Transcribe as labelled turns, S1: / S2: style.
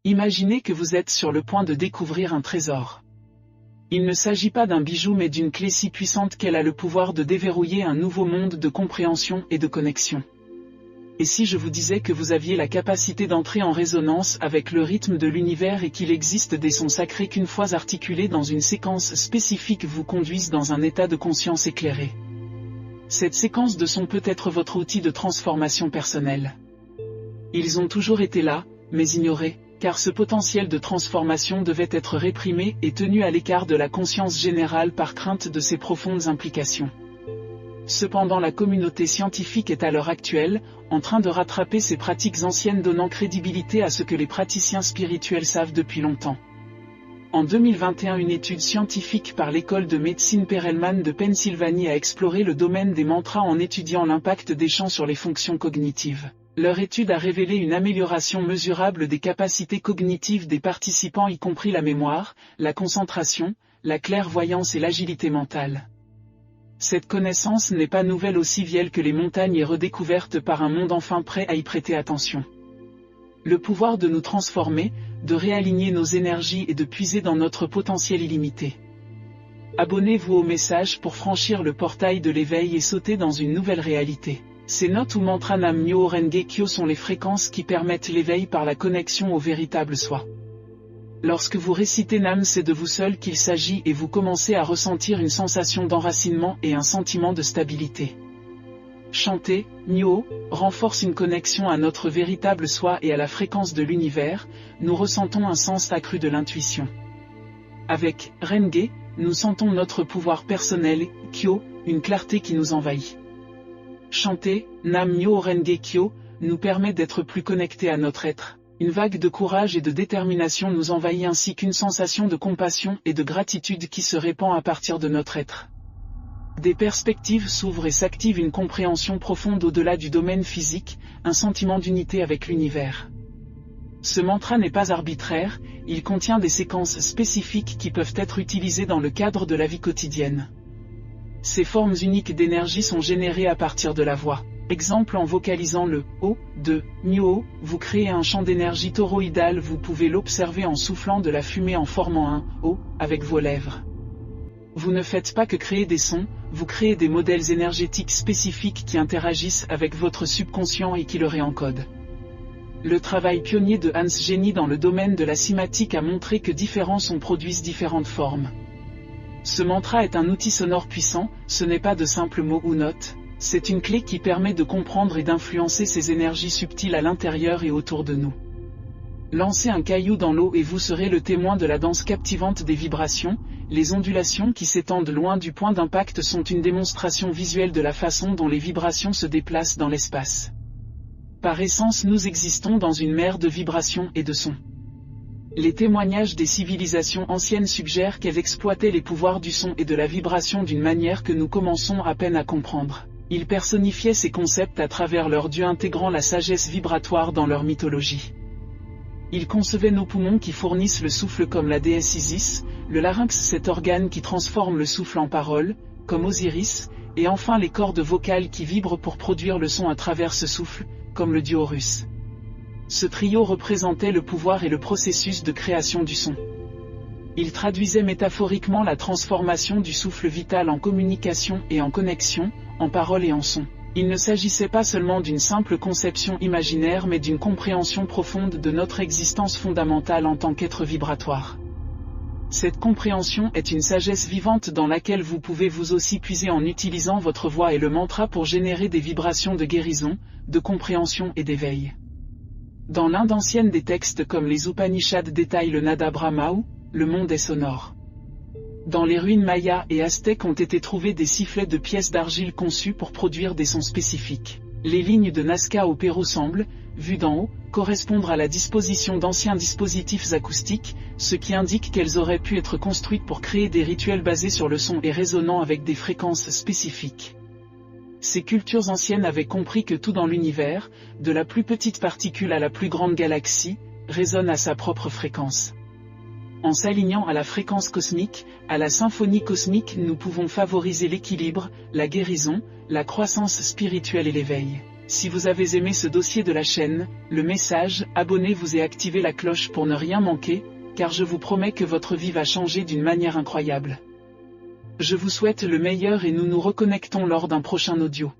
S1: Imaginez que vous êtes sur le point de découvrir un trésor. Il ne s'agit pas d'un bijou mais d'une clé si puissante qu'elle a le pouvoir de déverrouiller un nouveau monde de compréhension et de connexion. Et si je vous disais que vous aviez la capacité d'entrer en résonance avec le rythme de l'univers et qu'il existe des sons sacrés qu'une fois articulés dans une séquence spécifique vous conduisent dans un état de conscience éclairé. Cette séquence de sons peut être votre outil de transformation personnelle. Ils ont toujours été là, mais ignorés, car ce potentiel de transformation devait être réprimé et tenu à l'écart de la conscience générale par crainte de ses profondes implications. Cependant la communauté scientifique est à l'heure actuelle, en train de rattraper ces pratiques anciennes donnant crédibilité à ce que les praticiens spirituels savent depuis longtemps. En 2021 une étude scientifique par l'école de médecine Perelman de Pennsylvanie a exploré le domaine des mantras en étudiant l'impact des chants sur les fonctions cognitives. Leur étude a révélé une amélioration mesurable des capacités cognitives des participants y compris la mémoire, la concentration, la clairvoyance et l'agilité mentale. Cette connaissance n'est pas nouvelle aussi vieille que les montagnes et redécouverte par un monde enfin prêt à y prêter attention. Le pouvoir de nous transformer, de réaligner nos énergies et de puiser dans notre potentiel illimité. Abonnez-vous au message pour franchir le portail de l'éveil et sauter dans une nouvelle réalité. Ces notes ou mantras Nam Myoho Renge Kyo sont les fréquences qui permettent l'éveil par la connexion au véritable soi. Lorsque vous récitez Nam, c'est de vous seul qu'il s'agit et vous commencez à ressentir une sensation d'enracinement et un sentiment de stabilité. Chanter Myoho renforce une connexion à notre véritable soi et à la fréquence de l'univers, nous ressentons un sens accru de l'intuition. Avec Renge, nous sentons notre pouvoir personnel, Kyo, une clarté qui nous envahit. Chanter Nam Myoho Renge Kyo nous permet d'être plus connectés à notre être. Une vague de courage et de détermination nous envahit ainsi qu'une sensation de compassion et de gratitude qui se répand à partir de notre être. Des perspectives s'ouvrent et s'active une compréhension profonde au-delà du domaine physique, un sentiment d'unité avec l'univers. Ce mantra n'est pas arbitraire, il contient des séquences spécifiques qui peuvent être utilisées dans le cadre de la vie quotidienne. Ces formes uniques d'énergie sont générées à partir de la voix. Exemple en vocalisant le « O » de « Myoho », vous créez un champ d'énergie toroïdal, vous pouvez l'observer en soufflant de la fumée en formant un « O » avec vos lèvres. Vous ne faites pas que créer des sons, vous créez des modèles énergétiques spécifiques qui interagissent avec votre subconscient et qui le réencodent. Le travail pionnier de Hans Jenny dans le domaine de la cymatique a montré que différents sons produisent différentes formes. Ce mantra est un outil sonore puissant, ce n'est pas de simples mots ou notes. C'est une clé qui permet de comprendre et d'influencer ces énergies subtiles à l'intérieur et autour de nous. Lancez un caillou dans l'eau et vous serez le témoin de la danse captivante des vibrations. Les ondulations qui s'étendent loin du point d'impact sont une démonstration visuelle de la façon dont les vibrations se déplacent dans l'espace. Par essence, nous existons dans une mer de vibrations et de sons. Les témoignages des civilisations anciennes suggèrent qu'elles exploitaient les pouvoirs du son et de la vibration d'une manière que nous commençons à peine à comprendre. Ils personnifiaient ces concepts à travers leurs dieux intégrant la sagesse vibratoire dans leur mythologie. Ils concevaient nos poumons qui fournissent le souffle comme la déesse Isis, le larynx cet organe qui transforme le souffle en parole, comme Osiris, et enfin les cordes vocales qui vibrent pour produire le son à travers ce souffle, comme le dieu Horus. Ce trio représentait le pouvoir et le processus de création du son. Il traduisait métaphoriquement la transformation du souffle vital en communication et en connexion, en parole et en son. Il ne s'agissait pas seulement d'une simple conception imaginaire mais d'une compréhension profonde de notre existence fondamentale en tant qu'être vibratoire. Cette compréhension est une sagesse vivante dans laquelle vous pouvez vous aussi puiser en utilisant votre voix et le mantra pour générer des vibrations de guérison, de compréhension et d'éveil. Dans l'Inde ancienne, des textes comme les Upanishads détaillent le Nada Brahmau, le monde est sonore. Dans les ruines mayas et aztèques ont été trouvés des sifflets de pièces d'argile conçus pour produire des sons spécifiques. Les lignes de Nazca au Pérou semblent, vues d'en haut, correspondre à la disposition d'anciens dispositifs acoustiques, ce qui indique qu'elles auraient pu être construites pour créer des rituels basés sur le son et résonnant avec des fréquences spécifiques. Ces cultures anciennes avaient compris que tout dans l'univers, de la plus petite particule à la plus grande galaxie, résonne à sa propre fréquence. En s'alignant à la fréquence cosmique, à la symphonie cosmique, nous pouvons favoriser l'équilibre, la guérison, la croissance spirituelle et l'éveil. Si vous avez aimé ce dossier de la chaîne, le message, abonnez-vous et activez la cloche pour ne rien manquer, car je vous promets que votre vie va changer d'une manière incroyable. Je vous souhaite le meilleur et nous nous reconnectons lors d'un prochain audio.